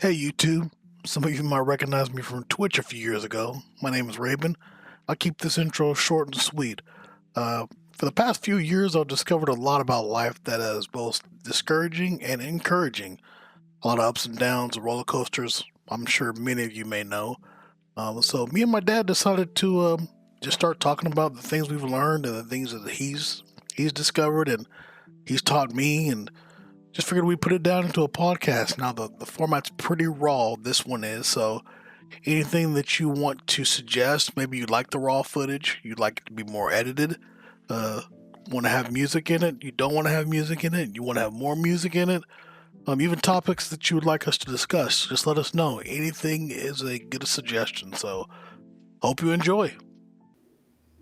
Hey YouTube, some of you might recognize me from Twitch a few years ago. My name is Raven. I'll keep this intro short and sweet. For the past few years, I've discovered a lot about life that is both discouraging and encouraging. A lot of ups and downs, roller coasters, I'm sure many of you may know. So me and my dad decided to just start talking about the things we've learned and the things that he's discovered and he's taught me, and just figured we'd put it down into a podcast. Now the format's pretty raw, this one is, so anything that you want to suggest, maybe you like the raw footage, you'd like it to be more edited, uh, want to have music in it, you don't want to have music in it, you want to have more music in it, even topics that you would like us to discuss, just let us know. Anything is a good suggestion, so hope you enjoy.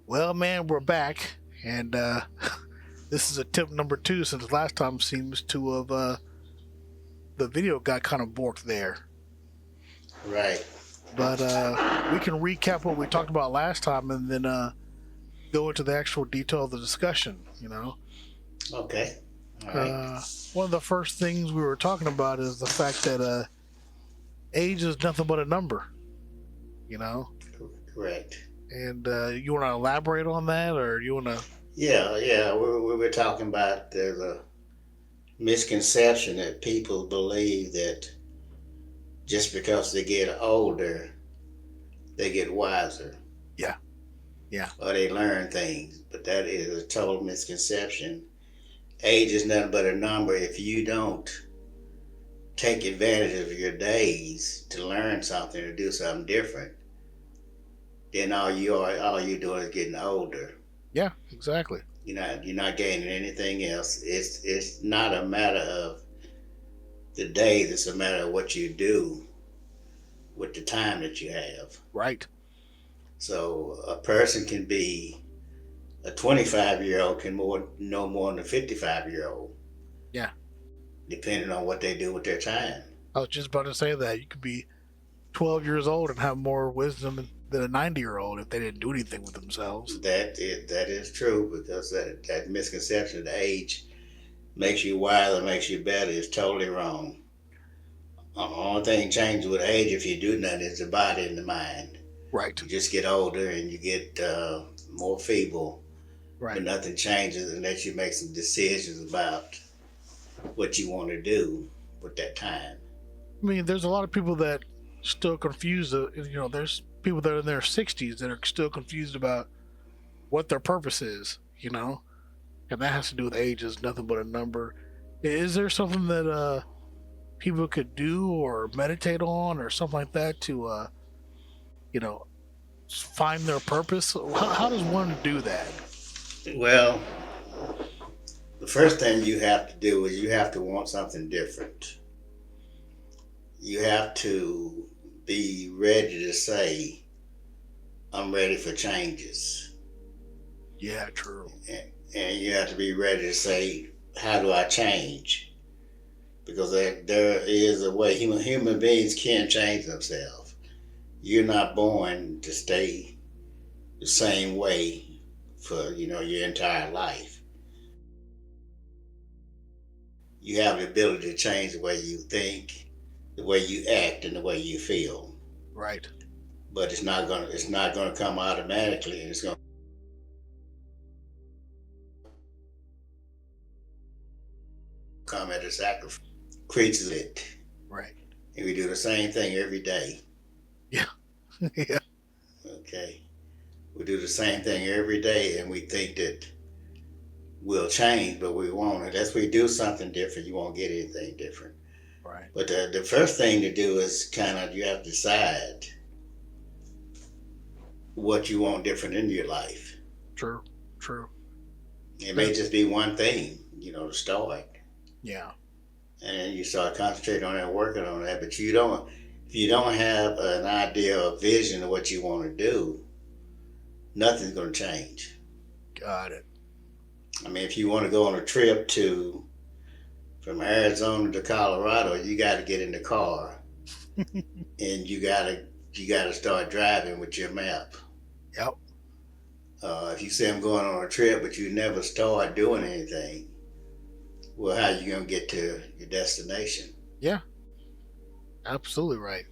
Well, man, we're back, and this is attempt number two since last time seems to have the video got kind of borked there. Right. But we can recap what we talked about last time and then go into the actual detail of the discussion. Okay. All right. One of the first things we were talking about is the fact that age is nothing but a number. You know, Correct. and you want to elaborate on that, or you want to? Yeah. We were talking about there's a misconception that people believe that just because they get older, they get wiser Yeah, yeah, or they learn things. But that is a total misconception. Age is nothing but a number. If you don't take advantage of your days to learn something or do something different, then all you doing is getting older. yeah, exactly. You're not gaining anything else. It's not a matter of the days. It's a matter of what you do with the time that you have. Right. So a person can be a 25-year-old can know more than a 55-year-old, Yeah, depending on what they do with their time. I was just about to say that you could be 12 years old and have more wisdom than a 90-year-old if they didn't do anything with themselves. That is true because that misconception of age makes you wiser, makes you better is totally wrong. The only thing changes with age if you do nothing is the body and the mind. Right. You just get older and you get more feeble, but Right. nothing changes unless you make some decisions about what you want to do with that time. I mean, there's a lot of people that still confused. There's people that are in their 60s that are still confused about what their purpose is. And that has to do with age. Is nothing but a number. Is there something that people could do or meditate on or something like that to you know find their purpose? How does one do that? Well, the first thing you have to do is you have to want something different. You have to be ready to say, I'm ready for changes. Yeah, true. And you have to be ready to say, how do I change? Because there is a way human beings can change themselves. You're not born to stay the same way for your entire life. You have the ability to change the way you think, the way you act, and the way you feel. Right. But it's not gonna come automatically, and it's gonna come at a sacrifice. Creates it, Right. and we do the same thing every day. Yeah. Yeah. Okay, we do the same thing every day, and we think that we'll change, but we won't. Unless we do something different, you won't get anything different. Right. But the first thing to do is kind of you have to decide what you want different in your life. True. True. It may just be one thing, to start, Yeah. and then you start concentrating on that, working on that. But you don't, if you don't have an idea or vision of what you want to do, nothing's going to change. Got it. I mean, if you want to go on a trip from Arizona to Colorado, you got to get in the car and you got to start driving with your map. Yep. If you say I'm going on a trip, but you never start doing anything, well, how you gonna get to your destination? Yeah. Absolutely right.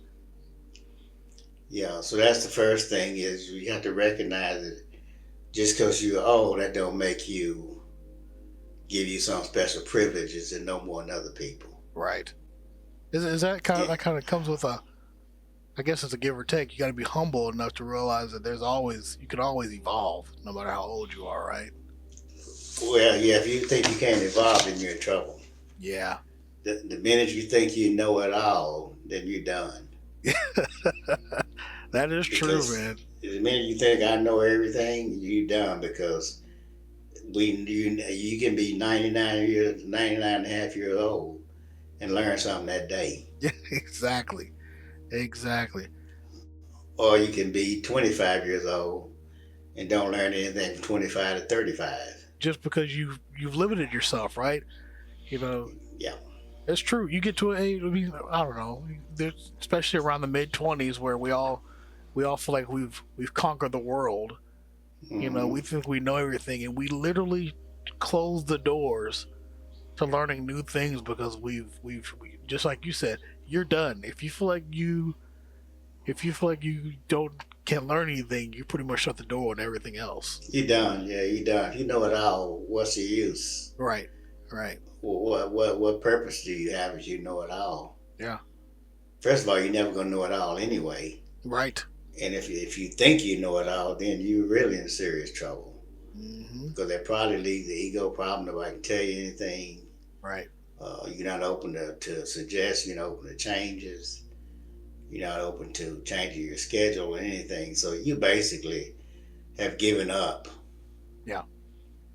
Yeah, so that's the first thing is you have to recognize that just because you're old, that don't make you give you some special privileges and no more than other people. Right. Is that kind of Yeah. that kind of comes with a? I guess it's a give or take. You got to be humble enough to realize that there's always you can always evolve, no matter how old you are. Right. Well, yeah, if you think you can't evolve, then you're in trouble. Yeah. The minute you think you know it all, then you're done. That is true, Because man. the minute you think I know everything, you're done because you can be 99 and a half years old and learn something that day. Yeah. Exactly. Exactly. Or you can be 25 years old and don't learn anything from 25 to 35. Just because you've limited yourself, right? You know, Yeah. it's true. You get to an age. I mean, I don't know. There's, especially around the mid 20s, where we all feel like we've conquered the world. We Mm-hmm. think we know everything, and we literally close the doors to learning new things because just like you said, you're done. If you feel like you don't can't learn anything, you pretty much shut the door on everything else. You done. Yeah, you done. You know it all. What's the use? Right. Right. What purpose do you have if you know it all? Yeah. First of all, you're never gonna know it all anyway. Right. And if you think you know it all, then you're really in serious trouble Hmm. because that probably leads the ego problem. Nobody can tell you anything. Right. You're not open to suggest. You're not open to changes. You're not open to changing your schedule or anything. So you basically have given up Yeah.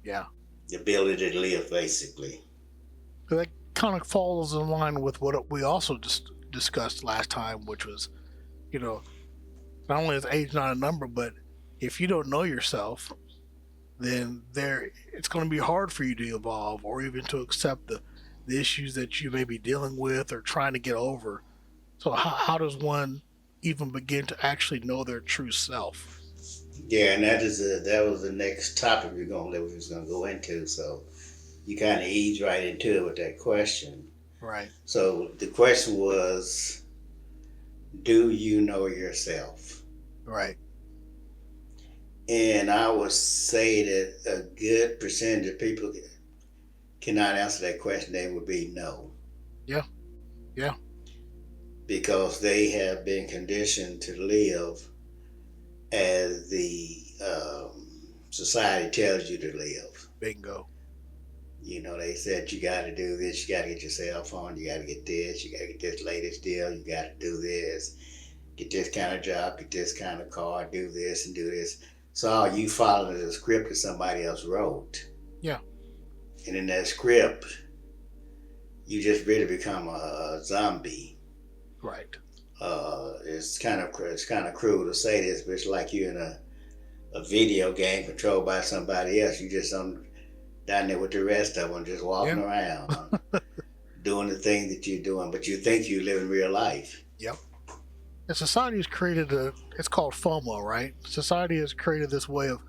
Yeah. the ability to live, basically. So that kind of falls in line with what we also just discussed last time, which was, you know, not only is age not a number, but if you don't know yourself, then it's going to be hard for you to evolve or even to accept the issues that you may be dealing with or trying to get over. So how does one even begin to actually know their true self? Yeah, and that was the next topic we was gonna go into. So you kind of ease right into it with that question. Right. So the question was, do you know yourself? Right. And I would say that a good percentage of people cannot answer that question. They would be no, Yeah. Yeah. because they have been conditioned to live as the society tells you to live. Bingo. They said you got to do this, you got to get your cell phone, you got to get this, you got to get this latest deal, you got to do this, get this kind of job, get this kind of car, do this and do this. So all you follow is a script that somebody else wrote, Yeah. and in that script, you just really become a zombie. Right. It's kind of cruel to say this, but it's like you're in a video game controlled by somebody else. You just down there with the rest of them, just walking Yeah. around, doing the thing that you're doing, but you think you live in real life. Yep. And society has created it's called FOMO, right? Society has created this way of,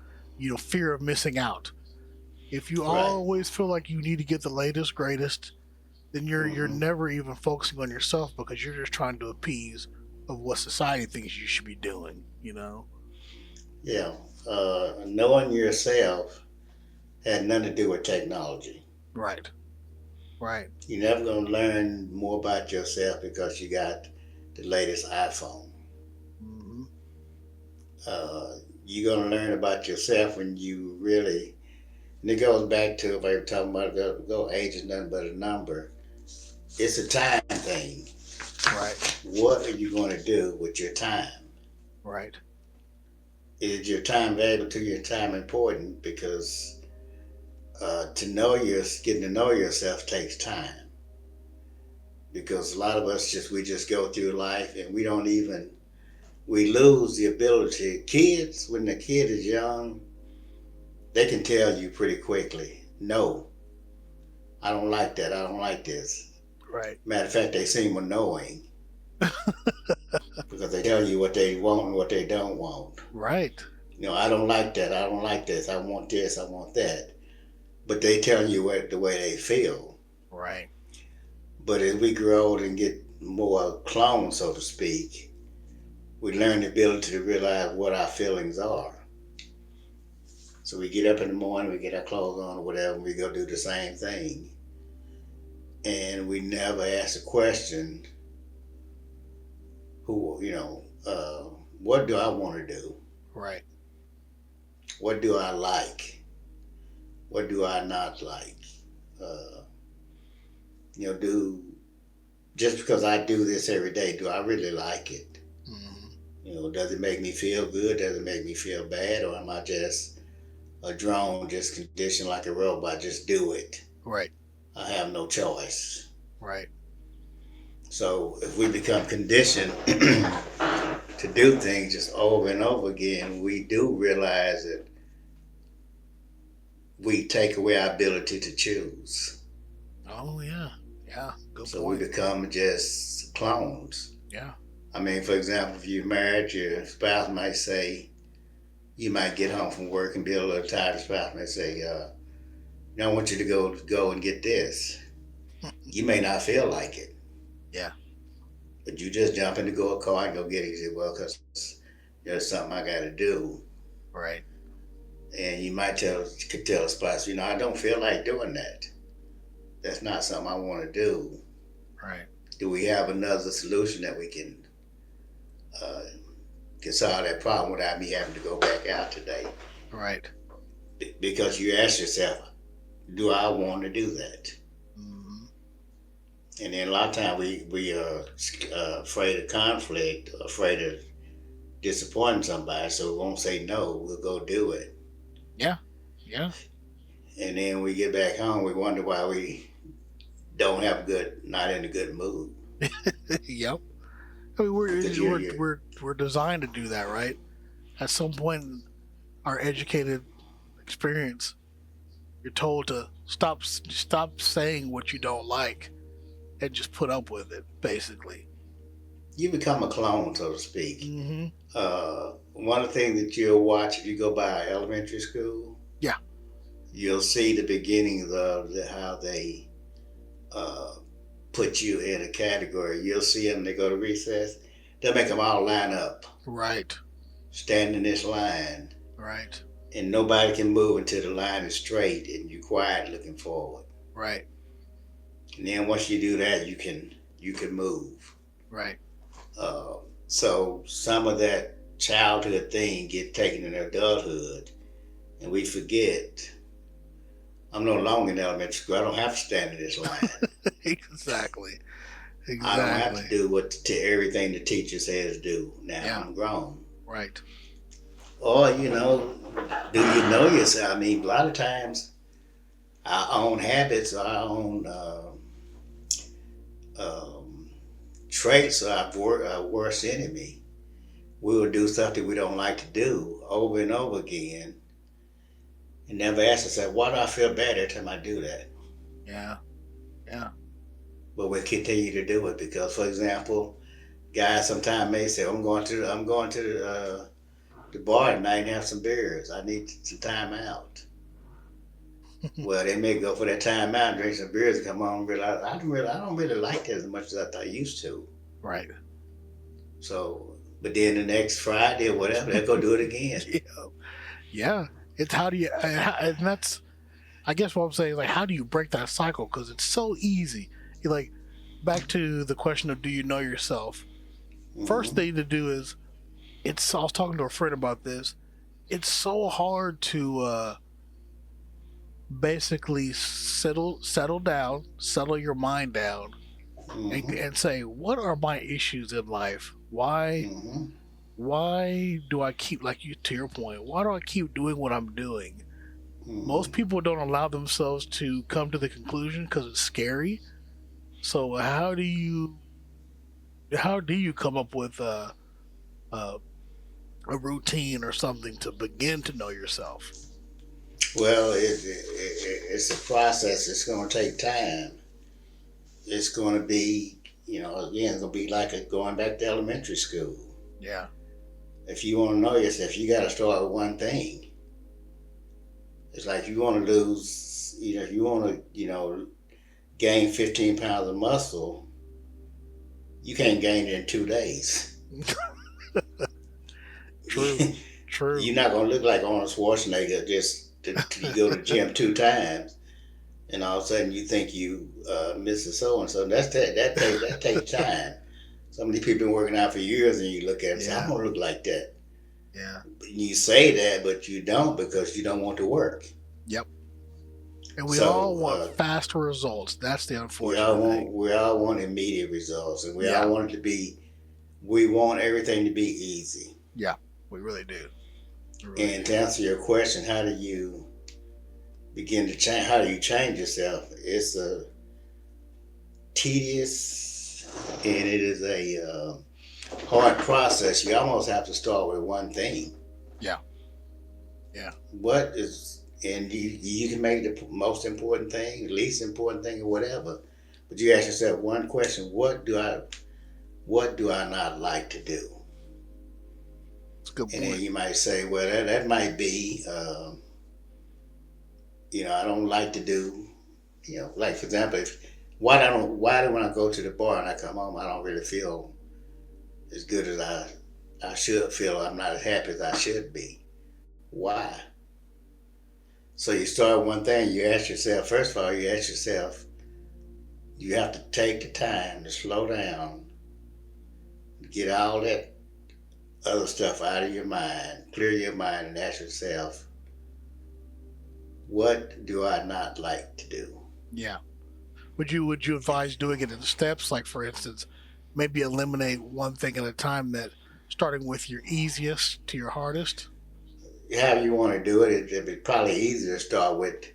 fear of missing out. If you Right. always feel like you need to get the latest, greatest, then you're Hmm. never even focusing on yourself because you're just trying to appease of what society thinks you should be doing. Yeah. Knowing yourself had nothing to do with technology. Right. Right. You're never going to learn more about yourself because you got the latest iPhone. Hmm. You're going to learn about yourself when you really, and it goes back to if I were talking about age is nothing but a number. It's a time thing. Right. What are you going to do with your time? Right. Is your time valuable to your time important? Because getting to know yourself takes time. Because a lot of us we just go through life and we lose the ability. Kids, when the kid is young, they can tell you pretty quickly, no, I don't like that. I don't like this. Right. Matter of fact, they seem annoying because they tell you what they want and what they don't want. Right. I don't like that. I don't like this. I want this. I want that. But they tell you the way they feel. Right. But as we grow old and get more clone, so to speak, we learn the ability to realize what our feelings are. So we get up in the morning, we get our clothes on or whatever, and we go do the same thing. And we never ask the question, what do I want to do? Right. What do I like? What do I not like? Uh, do just because I do this every day, do I really like it? Hmm. Does it make me feel good? Does it make me feel bad? Or am I just a drone, just conditioned like a robot? Just do it. Right. I have no choice. Right. So if we become conditioned to do things just over and over again, we do realize that we take away our ability to choose. Oh yeah. Yeah. Good So we point. become just clones. Yeah. I mean, for example, if you're married, your spouse might say, you might get home from work and be a little tired. The spouse might say, I want you to go and get this. You may not feel like it, Yeah. but you just jump in the go car and go get it. You say, well, because there's something I got to do. Right. And you might could tell a spouse, I don't feel like doing that. That's not something I want to do. Right. Do we have another solution that we uh, can solve that problem without me having to go back out today? Right. Because you ask yourself, do I want to do that? Hmm. And then a lot of times we are afraid of conflict, afraid of disappointing somebody, so we won't say no. We'll go do it, Yeah. Yeah. and then we get back home. We wonder why we don't have not in a good mood Yep. I mean, because we're designed to do that, right? At some point in our educated experience, you're told to stop saying what you don't like and just put up with it, basically. you become a clone, so to speak. Hmm. One of the things that you'll watch if you go by elementary school, Yeah. you'll see the beginnings of how they uh, put you in a category. You'll see them, they go to recess, they'll make them all line up, Right. stand in this line, Right. and nobody can move until the line is straight and you're quiet looking forward. Right. And then once you do that, you can move. Right. Uh, so some of that childhood thing get taken in adulthood, and we forget. I'm no longer in elementary school. I don't have to stand in this line. Exactly. I don't have Exactly. to do to everything the teacher says do. Now Yeah. I'm grown. Right. Or do you know yourself? I mean, a lot of times our own habits, our own um, traits are our worst enemy. We will do something we don't like to do over and over again, and never ask ourselves, why do I feel bad every time I do that? Yeah. Yeah. But we'll continue to do it because, for example, guys sometimes may say, I'm going to the bar tonight and have some beers. I need some time out. Well, they may go for that time out and drink some beers and come home and realize I don't really like that as much as I thought I used to. Right. So, but then the next Friday or whatever, they'll go do it again. Yeah. Yeah. It's how do you, and that's, I guess what I'm saying is like, how do you break that cycle? Because it's so easy. You like, back to the question of do you know yourself? First Mm-hmm. thing to do is, I was talking to a friend about this. It's so hard to basically settle down, settle your mind down, Mm-hmm. and say, what are my issues in life? Why Mm-hmm. why do I keep, like you, to your point, why do I keep doing what I'm doing? Most Mm-hmm. people don't allow themselves to come to the conclusion because it's scary. So how do you come up with a, a routine or something to begin to know yourself? Well, it's a process. It's going to take time. It's going to be, again, it's going to be like going back to elementary school. Yeah. If you want to know yourself, you got to start with one thing. It's like you want to lose, if you want to, gain 15 pounds of muscle, you can't gain it in 2 days. True, true. You're not gonna look like Arnold Schwarzenegger just to you go to the gym 2 times, and all of a sudden you think you Mr. So and so. That takes time. Some of these people been working out for years, and you look at them and say, "I'm Yeah, gonna look like that." yeah. You say that, but you don't because you don't want to work. Yep. And we all So want faster results. That's the we all unfortunate thing. want immediate results, and we Yeah, all want it to be. We want everything to be easy. yeah. We really do. We really And do. to answer your question, how do you begin to change? How do you change yourself? It's a tedious and it is a hard process. You almost have to start with one thing. Yeah, yeah. What is, and you can make the most important thing, the least important thing, or whatever. But you ask yourself one question: what do I not like to do? It's a good And then point. you might say, well, that might be, I don't like to do, like for example, if why do when I go to the bar and I come home, I don't really feel as good as I should feel. I'm not as happy as I should be. Why? So you start one thing. You ask yourself. First of all, you ask yourself. You have to take the time to slow down, get all that other stuff out of your mind, clear your mind, and ask yourself, what do I not like to do? Yeah. Would you advise doing it in steps? Like for instance, maybe eliminate one thing at a time. That starting with your easiest to your hardest. However you want to do it, it'd be probably easier to start with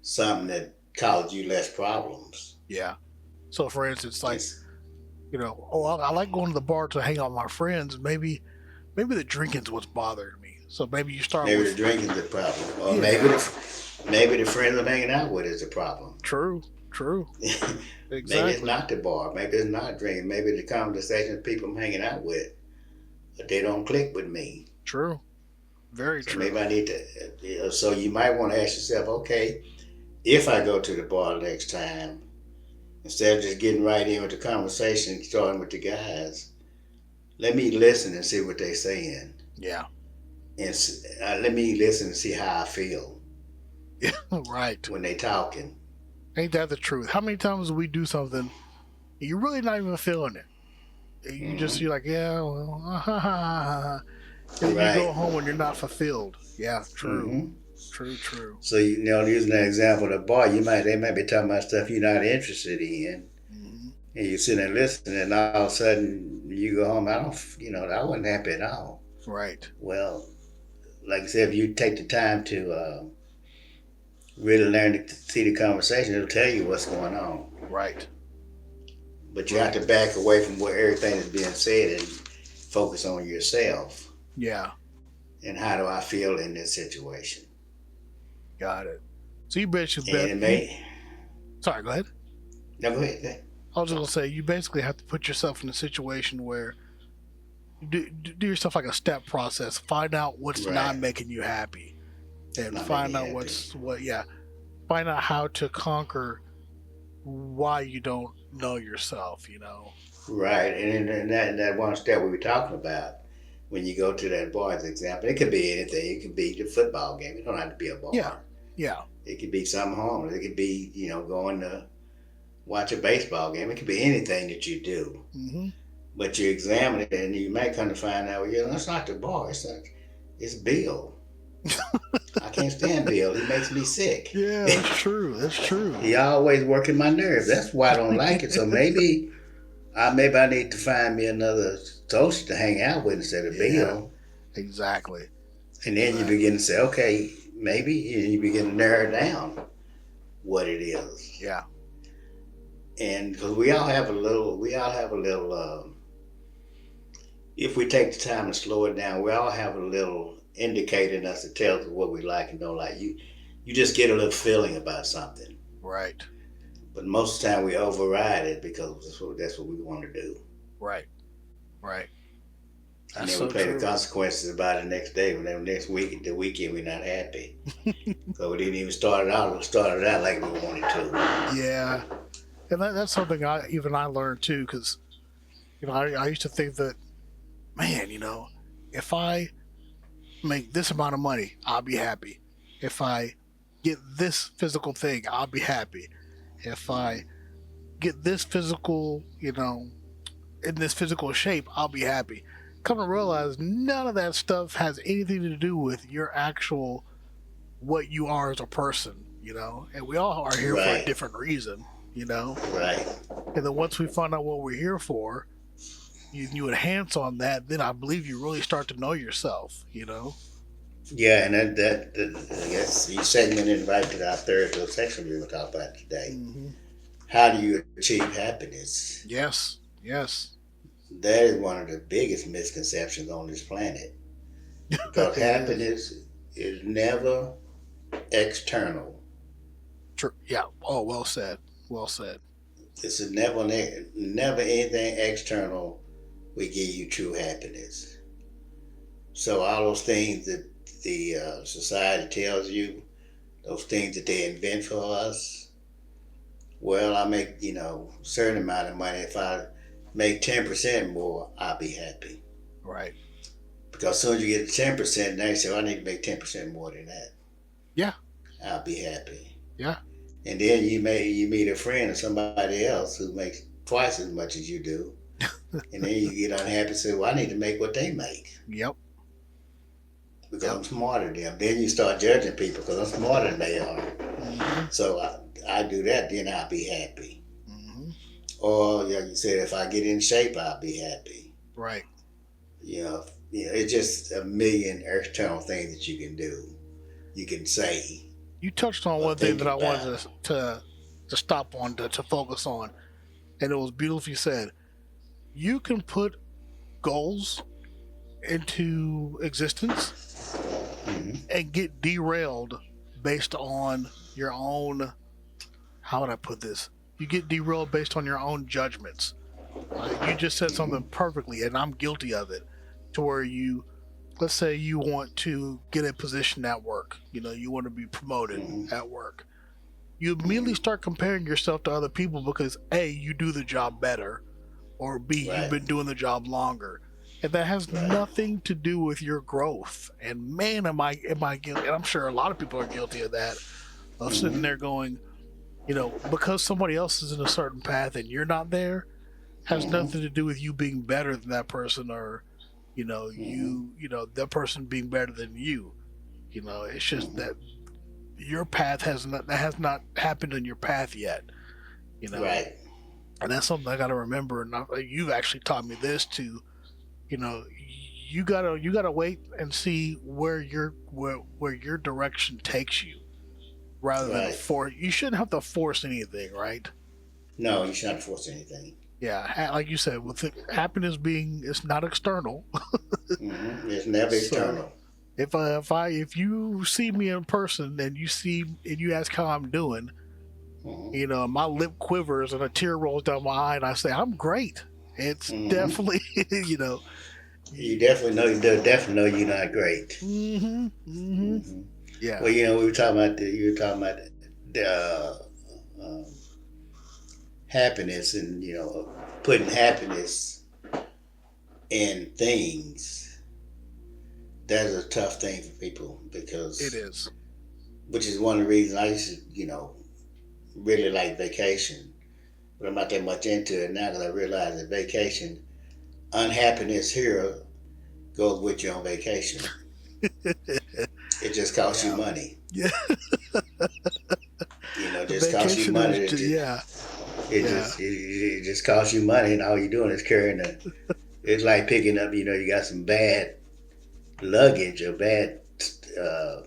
something that causes you less problems. Yeah. So for instance, like It's, oh, I like going to the bar to hang out with my friends. Maybe the drinking's what's bothering me. So maybe you start maybe the with drinking's the problem, or yeah. maybe the friends I'm hanging out with is the problem. True. True. Maybe it's Exactly. not the bar. Maybe it's not drinking. Maybe the conversation people I'm hanging out with, but they don't click with me. True. Very So true. maybe I need to. So you might want to ask yourself, okay, if I go to the bar next time, instead of just getting right in with the conversation, starting with the guys, let me listen and see what they're saying, Yeah. and let me listen and see how I feel Yeah. Right. when they talking. Ain't that the truth? How many times do we do something and you're really not even feeling it? Hmm. You're like, yeah, well, and then you go Right. home and you're not fulfilled. Yeah. True. Hmm. True. True. So using that example of the bar, they might be talking about stuff you're not interested in, Hmm. and you're sitting there listening, and all of a sudden you go home. I wasn't happy at all. Right. Well, like I said, if you take the time to really learn to see the conversation, it'll tell you what's going on. Right. But you have Right. to back away from where everything is being said and focus on yourself Yeah. and how do I feel in this situation. Got it. So you basically And bet it you. may Sorry. Go ahead. no go ahead. I was just gonna say you basically have to put yourself in a situation where you do yourself like a step process. Find out what's not Right. making you happy, and Not making find you out happy. what's what. Yeah. Find out how to conquer why you don't know yourself. Right. And that one step we were talking about when you go to that bar as an example, it could be anything. It could be the football game. It don't have to be a Yeah. bar. Yeah. It could be something harmless. It could be, going to watch a baseball game. It could be anything that you do. Hmm. But you examine it and you may come to find out, well, it's not the bar. It's Bill. I can't stand Bill. He makes me sick. Yeah, that's true. That's true. He always working my nerves. That's why I don't like it. So maybe I need to find me another associate to hang out with instead of Yeah, Bill. exactly. And then you begin Exactly. to say, okay, maybe you begin to narrow down what it is. Yeah. And because we all have a little. If we take the time to slow it down, we all have a little indicator in us that tells us what we like and don't like. You just get a little feeling about something, Right. but most of the time we override it because that's what we want to do, Right. Right. and That's then we so pay the true. consequences about it next day. When next week, the weekend, we're not happy because we didn't even start it out. We started it out like we wanted to. Yeah, and that's something I learned too. Because I used to think that, man, if I make this amount of money, I'll be happy. If I get this physical thing, I'll be happy. If I Mm-hmm. get this physical, in this physical shape, I'll be happy. Come to realize none of that stuff has anything to do with your actual what you are as a person. And we all are here for a Right, different reason. right. And then once we find out what we're here for, you enhance on that, then I believe you really start to know yourself. Yeah, and I guess you segmented right to our third little section we were talking about today. Hmm. How do you achieve happiness? Yes, yes. That is one of the biggest misconceptions on this planet because It is. happiness is never external. True. Yeah. Oh, well said. Well said. It's never anything external will give you true happiness. So all those things that the society tells you, those things that they invent for us. Well, I make a certain amount of money. If I make 10% more, I'll be happy. Right. Because as soon as you get to 10%, now you say, well, I need to make 10% more than that. Yeah. I'll be happy. Yeah. And then you meet a friend or somebody else who makes twice as much as you do, and then you get unhappy and say, well, I need to make what they make Yep. because Yep. I'm smarter than them. Then you start judging people because I'm smarter than they are. Hmm. So I do that, then I'll be happy. Hmm. Or yeah, you said if I get in shape, I'll be happy. Right. It's just a million external things that you can do, you can say You touched on or one thing think that I about. wanted to stop on to focus on, and it was beautifully said. You can put goals into existence Mm-hmm. and get derailed based on your own. How would I put this? You get derailed based on your own judgments. You just said Mm-hmm. something perfectly, and I'm guilty of it. To where let's say you want to get a position at work. You want to be promoted Mm-hmm. at work. You immediately Mm-hmm. start comparing yourself to other people because A, you do the job better, or B, you've Right, been doing the job longer. And that has right. nothing to do with your growth. And man, am I guilty? And I'm sure a lot of people are guilty of that. Of sitting Mm-hmm. there going, because somebody else is in a certain path and you're not there, has Mm-hmm. nothing to do with you being better than that person, or Mm-hmm. that person being better than you. It's just Mm-hmm. that your path has not happened in your path yet. You know, Right, and that's something I got to remember. And you've actually taught me this too. You know, you gotta wait and see where your direction takes you, rather than right. force. You shouldn't have to force anything, right? No, you shouldn't force anything. Yeah, like you said, with happiness being, it's not external. Mm-hmm. It's never So external. if you see me in person and you ask how I'm doing, Mm-hmm. my lip quivers and a tear rolls down my eye, and I say I'm great. It's Mm-hmm. definitely you know. You definitely know. You definitely know you're not great. Mm-hmm. Mm-hmm. Mm-hmm. Well, Yeah. we were talking about you were talking about the um, happiness and putting happiness in things. That is a tough thing for people It because, is. which is one of the reasons I used to really like vacation, but I'm not that much into it now because I realize that vacation unhappiness here goes with you on vacation. It just costs you Yeah. money. Yeah. The Just costs you vacation money. is yeah. Yeah. It just costs you money, and all you're doing is carrying the. It's like picking up. You got some bad luggage or bad uh,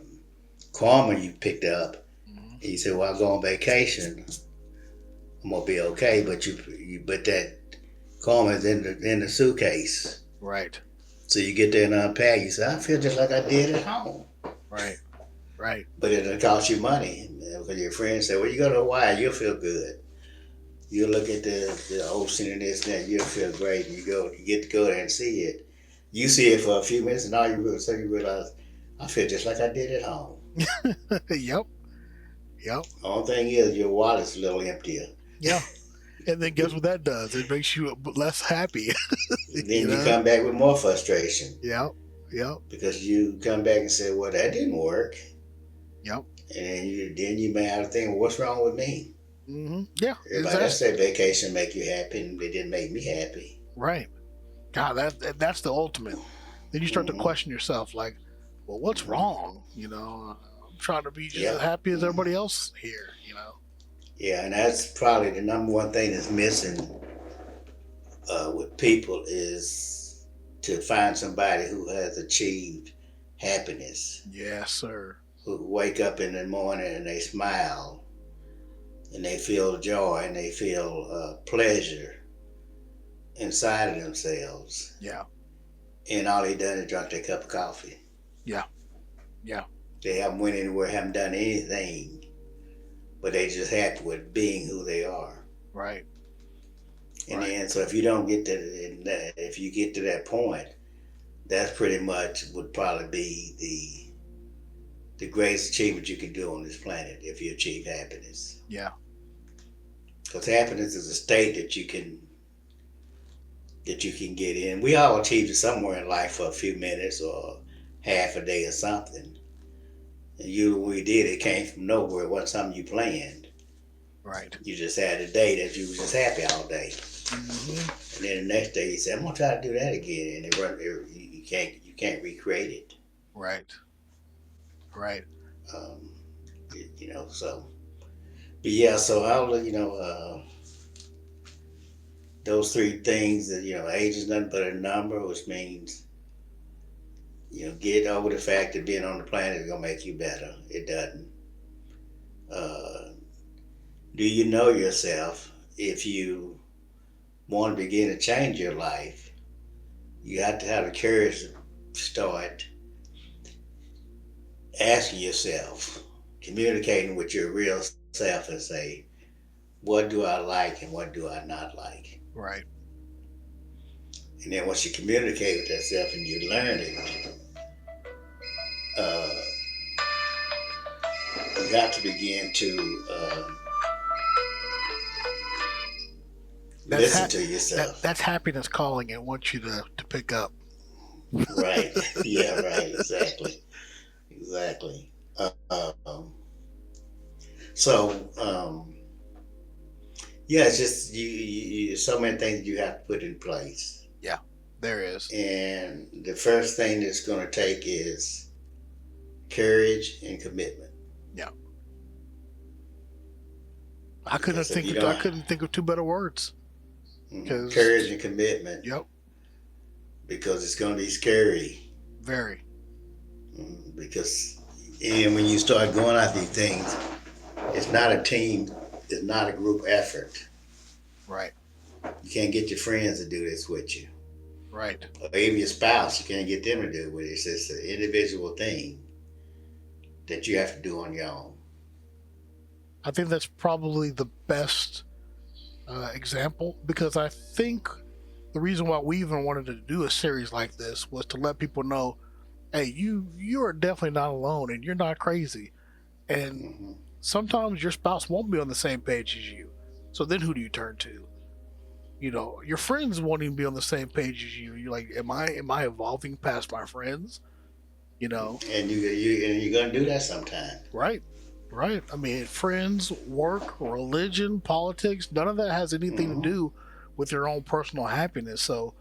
karma you picked up, Mhm. and you say, "Well, I go on vacation. I'm gonna be okay." But that karma is in the suitcase. Right. So you get there and unpack. You say, "I feel just like I did at home." Right. Right. But it'll cost you money because your friends say, "Well, you go to Hawaii, you'll feel good. You look at the ocean and this and that, you'll feel great. And you get to go there and see it. You see it for a few minutes, and all you realize, I feel just like I did at home. Yep. Yep. Only thing is, your wallet's a little emptier. Yeah. And then guess what that does? It makes you less happy. you Then you know? come back with more frustration Yep. Yep. because you come back and say, "Well, that didn't work," Yep. and then you may have to think, well, "What's wrong with me?" Yeah. Everybody else said vacation make you happy, and they didn't make me happy. Right. God, that's the ultimate. Then you start to Hmm. question yourself, like, well, what's Hmm. wrong? I'm trying to be just as Yep. happy as Hmm. everybody else here. Yeah, and that's probably the number one thing that's missing with people is to find somebody who has achieved happiness, Yes, sir. who wake up in the morning and they smile and they feel joy and they feel pleasure inside of themselves, Yeah. and all they done is drink their cup of coffee. Yeah. Yeah. They haven't went anywhere, haven't done anything, but they just happy with being who they are. Right. And Right. then, so if you don't get to, if you get to that point, that's pretty much would probably be the greatest achievement you can do on this planet if you achieve happiness. Yeah. Because happiness is a state that you can get in. We all achieved it somewhere in life for a few minutes or half a day or something. And you, when we did, it came from nowhere. It wasn't something you planned. Right. You just had a day that you was just happy all day, Hmm. and then the next day you said, "I'm gonna try to do that again," and you can't recreate it. Right. Right. Um, so. But yeah, so I'll those three things that age is nothing but a number, which means get over the fact that being on the planet is gonna make you better. It doesn't. Uh, do you know yourself? If you want to begin to change your life, you have to have the courage to start asking yourself, communicating with your real self, and say, "What do I like and what do I not like?" Right. And then once you communicate with yourself and you learn it, uh, you have to begin to That's listen to yourself. that's happiness calling and wants you to pick up. Right. Yeah, right. Exactly. Exactly. So, yeah, it's just so many things you have to put in place. Yeah. There is. And the first thing that's going to take is courage and commitment. Yeah. Because if you don't, I couldn't think of two better words. Because courage and commitment, yep. because it's going to be scary. Very. Because and when you start going at these things, it's not a team, it's not a group effort. Right. You can't get your friends to do this with you, Right. or even your spouse. You can't get them to do it with you. It's just an individual thing that you have to do on your own. I think that's probably the best example because I think the reason why we even wanted to do a series like this was to let people know, hey, you are definitely not alone and you're not crazy. And Hmm. sometimes your spouse won't be on the same page as you. So then who do you turn to? Your friends won't even be on the same page as you. You're like, am I evolving past my friends? You know, And you're gonna do that sometime. right? Right. I mean, friends, work, religion, politics, none of that has anything to Hmm. do with your own personal happiness. So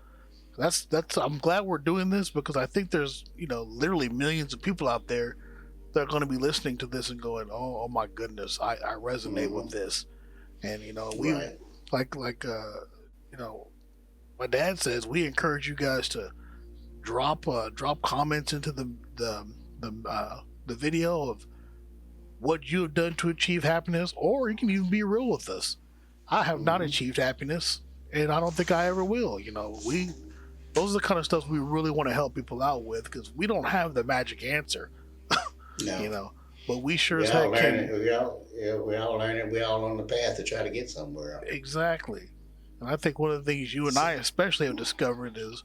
that's I'm glad we're doing this because I think there's, literally millions of people out there that are going to be listening to this and going, "Oh my goodness, I resonate with Hmm. this." And we Right. like you know, my dad says we encourage you guys to drop comments into the video of what you have done to achieve happiness, or you can even be real with us. I have not Hmm. achieved happiness, and I don't think I ever will. We those are the kind of stuff we really want to help people out with because we don't have the magic answer, you No. know, but we sure We as all heck learn it. can. We all learn it. We all on the path to try to get somewhere. Exactly. And I think one of the things you and I especially have discovered is,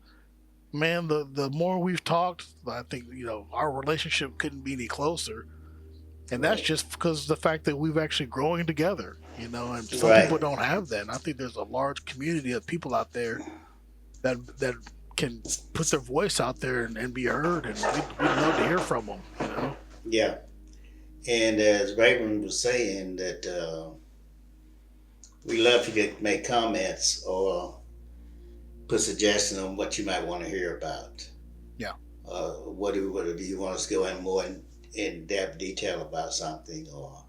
man, the more we've talked, I think our relationship couldn't be any closer. And that's Right. just because of the fact that we've actually growing together, and some Right. people don't have that. And I think there's a large community of people out there that can put their voice out there and be heard, and we'd love to hear from them. Yeah. And as Raven was saying, that we love if you could make comments or put suggestions on what you might want to hear about. Yeah. What do you want us to go in more in depth detail about something, or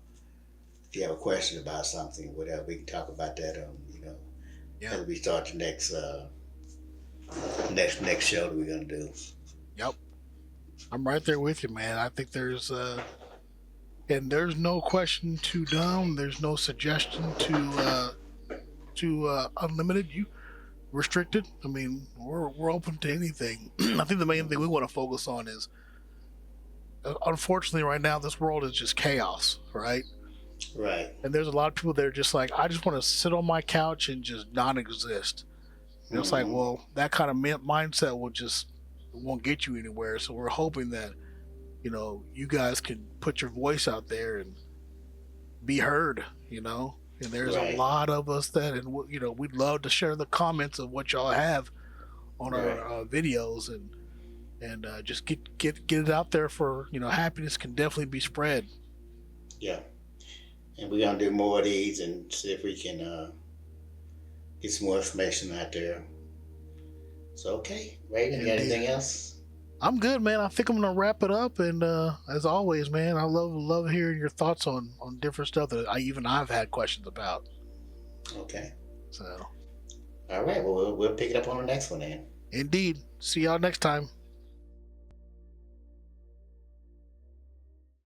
if you have a question about something, whatever, we can talk about that. Yeah. As we start the next show that we're gonna do. Yep. I'm right there with you, man. I think and there's no question too dumb. There's no suggestion too unlimited. You restricted. I mean, we're open to anything. I think the main thing we want to focus on is, unfortunately, right now this world is just chaos, right? Right. And there's a lot of people that are just like, I just want to sit on my couch and just non-exist. And it's like, Mm-hmm. well, that kind of mindset won't get you anywhere. So we're hoping that you guys can put your voice out there and be heard. And there's a Right. lot of us that, and we'd love to share the comments of what y'all have on our Right. videos, and just get it out there for happiness can definitely be spread. Yeah. And we're gonna do more of these and see if we can get some more information out there. So okay, Raven, you got Indeed. anything else? I'm good, man. I think I'm gonna wrap it up. And as always, man, I love hearing your thoughts on different stuff that I've had questions about. Okay. So, All right. Well, we'll pick it up on the next one then. indeed. See y'all next time.